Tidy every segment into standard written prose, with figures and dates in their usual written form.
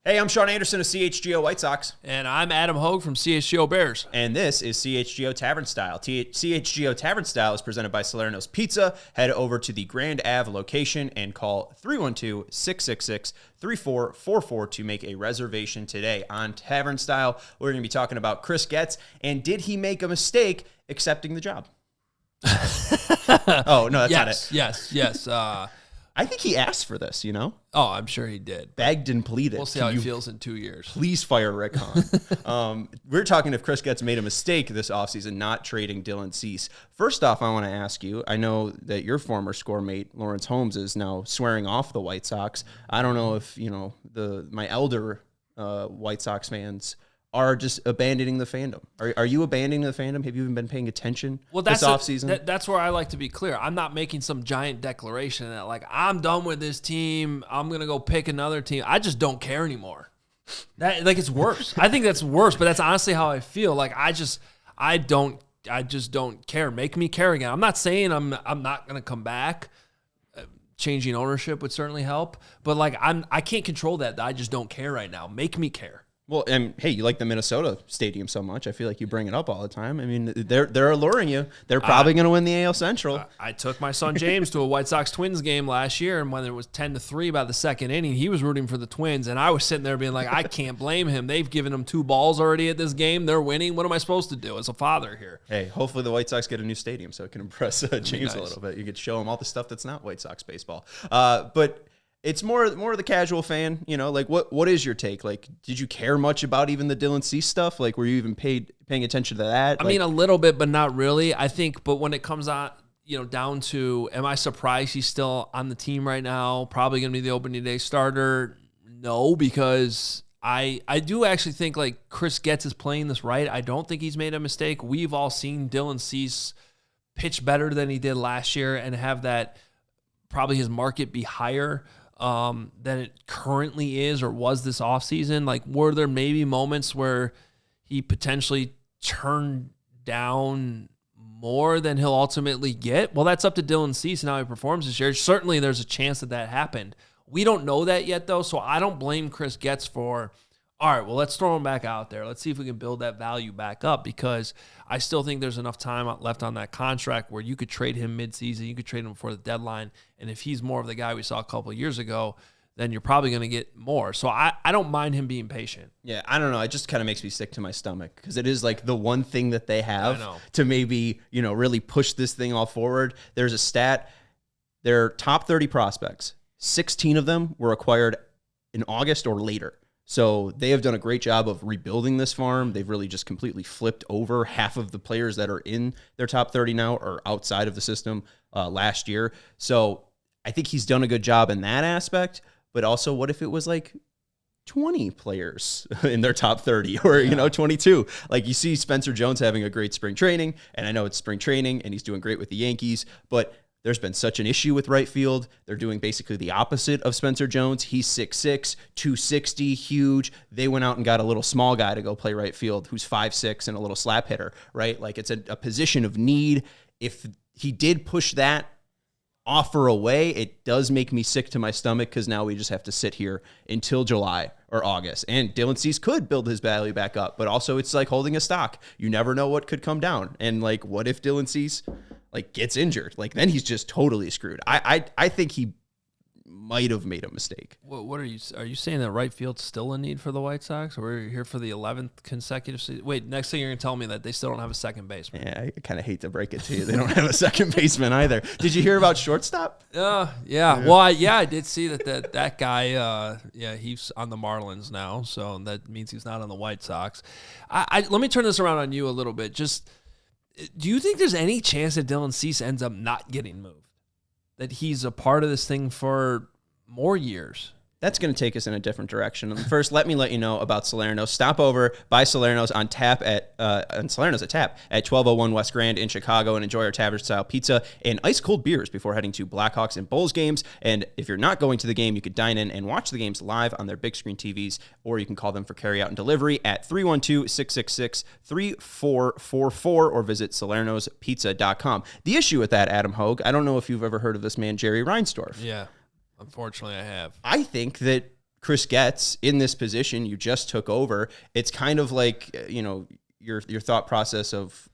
Hey, I'm Sean Anderson of CHGO White Sox. And I'm Adam Hoge from CHGO Bears. And this is CHGO Tavern Style. CHGO Tavern Style is presented by Salerno's Pizza. Head over to the Grand Ave location and call 312-666-3444 to make a reservation today. On Tavern Style, we're going to be talking about Chris Getz, and did he make a mistake accepting the job? Oh, no, that's not it. Yes. I think he asked for this, you know? Oh, I'm sure he did. Begged and pleaded. We'll see how he feels in 2 years. Please fire Rick Hahn. We're talking if Chris Getz made a mistake this offseason not trading Dylan Cease. First off, I want to ask you, I know that your former score mate, Lawrence Holmes, is now swearing off the White Sox. I don't know if, my elder White Sox fans are just abandoning the fandom. Are you abandoning the fandom? Have you even been paying attention this offseason? That's where I like to be clear. I'm not making some giant declaration that, I'm done with this team. I'm going to go pick another team. I just don't care anymore. It's worse. I think that's worse, but that's honestly how I feel. I just don't care. Make me care again. I'm not saying I'm not going to come back. Changing ownership would certainly help, but I can't control that. I just don't care right now. Make me care. Well, and hey, you like the Minnesota Stadium so much. I feel like you bring it up all the time. I mean, they're alluring you. They're probably going to win the AL Central. I took my son James to a White Sox Twins game last year, and when it was 10-3 by the second inning, he was rooting for the Twins, and I was sitting there being like, I can't blame him. They've given him 2 balls already at this game. They're winning. What am I supposed to do as a father here? Hey, hopefully the White Sox get a new stadium so it can impress James a little bit. You could show him all the stuff that's not White Sox baseball. But it's more of the casual fan, what is your take? Did you care much about even the Dylan Cease stuff? Were you even paying attention to that? I mean, a little bit, but not really. I think, but when it comes on, down to, am I surprised he's still on the team right now? Probably going to be the opening day starter. No, because I do actually think Chris Getz is playing this right. I don't think he's made a mistake. We've all seen Dylan Cease pitch better than he did last year and have that probably his market be higher than it currently is or was this offseason. Were there maybe moments where he potentially turned down more than he'll ultimately get? Well, that's up to Dylan Cease and how he performs this year. Certainly there's a chance that happened. We don't know that yet, though, so I don't blame Chris Getz for, all right, well, let's throw him back out there. Let's see if we can build that value back up, because I still think there's enough time left on that contract where you could trade him midseason, you could trade him before the deadline, and if he's more of the guy we saw a couple of years ago, then you're probably going to get more. So I don't mind him being patient. Yeah, I don't know. It just kind of makes me sick to my stomach because it is the one thing that they have to maybe, really push this thing all forward. There's a stat, their top 30 prospects, 16 of them were acquired in August or later. So they have done a great job of rebuilding this farm. They've really just completely flipped over. Half of the players that are in their top 30 now are outside of the system last year. So I think he's done a good job in that aspect. But also, what if it was 20 players in their top 30 or, 22? You see Spencer Jones having a great spring training, and I know it's spring training and he's doing great with the Yankees, but there's been such an issue with right field. They're doing basically the opposite of Spencer Jones. He's 6'6", 260, huge. They went out and got a little small guy to go play right field who's 5'6" and a little slap hitter, right? It's a position of need. If he did push that offer away, it does make me sick to my stomach because now we just have to sit here until July or August. And Dylan Cease could build his value back up, but also it's like holding a stock. You never know what could come down. And what if Dylan Cease gets injured? Then he's just totally screwed. I think he might have made a mistake. What are you saying that right field's still in need for the White Sox? Or we're here for the 11th consecutive season? Wait, next thing you're going to tell me that they still don't have a second baseman. Yeah, I kind of hate to break it to you. They don't have a second baseman either. Did you hear about shortstop? Yeah. Well, I did see that guy, he's on the Marlins now, so that means he's not on the White Sox. Let me turn this around on you a little bit. Just, do you think there's any chance that Dylan Cease ends up not getting moved? That he's a part of this thing for more years? That's going to take us in a different direction. First, let me let you know about Salerno. Stop over by Salerno's on Salerno's at tap at 1201 West Grand in Chicago and enjoy our tavern-style pizza and ice-cold beers before heading to Blackhawks and Bulls games. And if you're not going to the game, you could dine in and watch the games live on their big screen TVs, or you can call them for carry-out and delivery at 312-666-3444 or visit salernospizza.com. The issue with that, Adam Hoge, I don't know if you've ever heard of this man, Jerry Reinsdorf. Yeah. Unfortunately, I have. I think that Chris Getz in this position, you just took over. It's kind of like, your thought process of,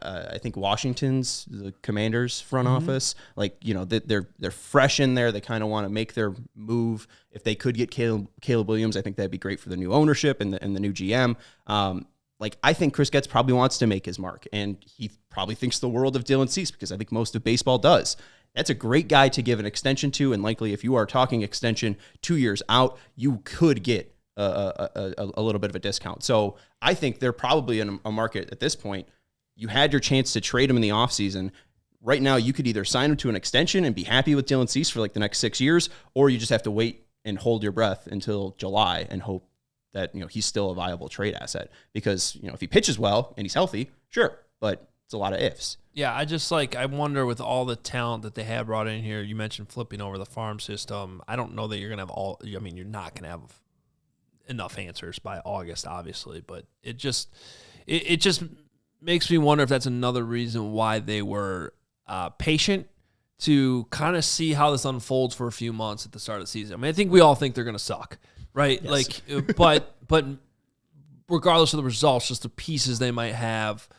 I think Washington's, the Commanders front office, like, they're fresh in there. They kind of want to make their move. If they could get Caleb Williams, I think that'd be great for the new ownership and the new GM. I think Chris Getz probably wants to make his mark, and he probably thinks the world of Dylan Cease, because I think most of baseball does. That's a great guy to give an extension to, and likely if you are talking extension 2 years out, you could get a little bit of a discount. So I think they're probably in a market at this point. You had your chance to trade him in the offseason. Right now, you could either sign him to an extension and be happy with Dylan Cease for like the next 6 years, or you just have to wait and hold your breath until July and hope that he's still a viable trade asset. Because if he pitches well and he's healthy, sure, but it's a lot of ifs. Yeah, I wonder with all the talent that they have brought in here. You mentioned flipping over the farm system. I don't know that you're gonna have you're not gonna have enough answers by August, obviously, but it just makes me wonder if that's another reason why they were patient to kind of see how this unfolds for a few months at the start of the season. I mean, I think we all think they're going to suck, right? Yes. But regardless of the results, just the pieces they might have,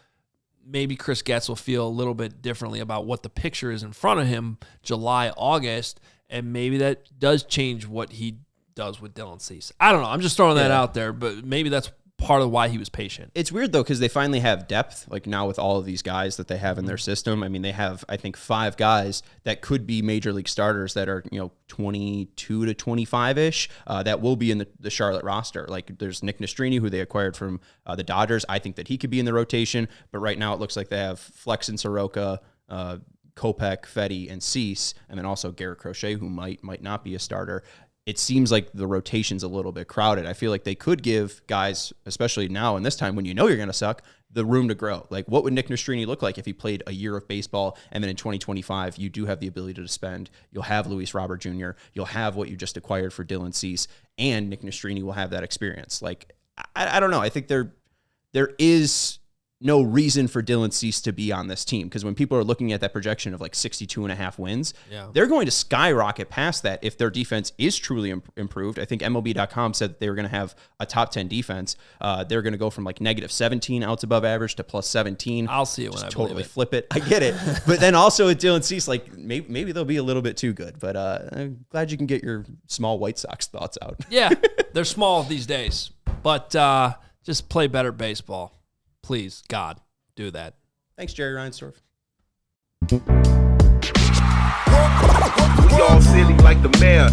maybe Chris Getz will feel a little bit differently about what the picture is in front of him July, August, and maybe that does change what he does with Dylan Cease. I don't know. I'm just throwing that out there, but maybe that's part of why he was patient. It's weird, though, because they finally have depth, like now with all of these guys that they have in their system. I mean, they have, I think, 5 guys that could be major league starters that are, 22 to 25-ish, that will be in the Charlotte roster. Like, there's Nick Nastrini, who they acquired from the Dodgers. I think that he could be in the rotation, but right now it looks like they have Flex and Soroka, Kopech, Fetty, and Cease, and then also Garrett Crochet, who might not be a starter. It seems like the rotation's a little bit crowded. I feel like they could give guys, especially now and this time when you're going to suck, the room to grow. Like, what would Nick Nastrini look like if he played a year of baseball, and then in 2025 you do have the ability to spend? You'll have Luis Robert Jr., you'll have what you just acquired for Dylan Cease, and Nick Nastrini will have that experience. Like, I don't know. I think there is no reason for Dylan Cease to be on this team, because when people are looking at that projection of like 62.5 wins, they're going to skyrocket past that if their defense is truly improved. I think MLB.com said that they were going to have a top 10 defense. They're going to go from like -17 outs above average to +17. I'll see it when I totally flip it. I get it. But then also with Dylan Cease, like maybe they'll be a little bit too good. But I'm glad you can get your small White Sox thoughts out. Yeah, they're small these days. But just play better baseball. Please, God, do that. Thanks, Jerry Reinsdorf. We all silly like the mayor.